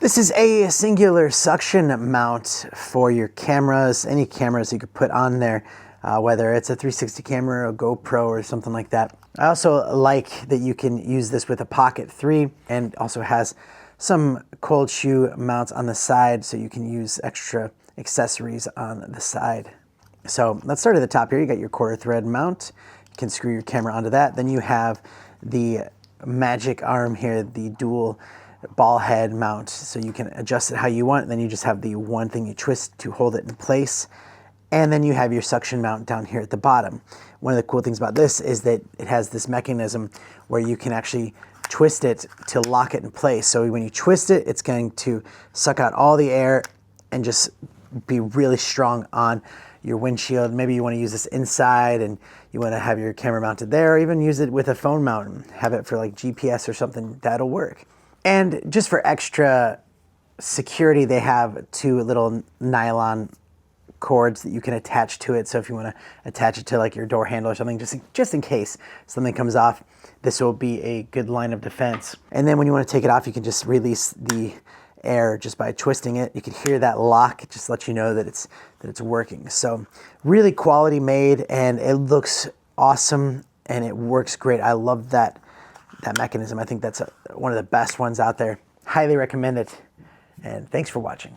This is a singular suction mount for your cameras, any cameras you could put on there, whether it's a 360 camera, a GoPro, or something like that. I also like that you can use this with a Pocket 3, and also has some cold shoe mounts on the side, so you can use extra accessories on the side. So let's start at the top here. You got your quarter thread mount. You can screw your camera onto that. Then you have the magic arm here, the dual ball head mount, so you can adjust it how you want. And then you just have the one thing you twist to hold it in place. And then you have your suction mount down here at the bottom. One of the cool things about this is that it has this mechanism where you can actually twist it to lock it in place. So when you twist it, it's going to suck out all the air and just be really strong on your windshield. Maybe you want to use this inside and you want to have your camera mounted there, or even use it with a phone mount and have it for like GPS or something. That'll work. And just for extra security, they have two little nylon cords that you can attach to it. So if you want to attach it to like your door handle or something, just in case something comes off, this will be a good line of defense. And then when you want to take it off, you can just release the air just by twisting it. You can hear that lock. It just lets you know that it's working. So really quality made, and it looks awesome and it works great. I love that mechanism. I think that's one of the best ones out there. Highly recommend it. And thanks for watching.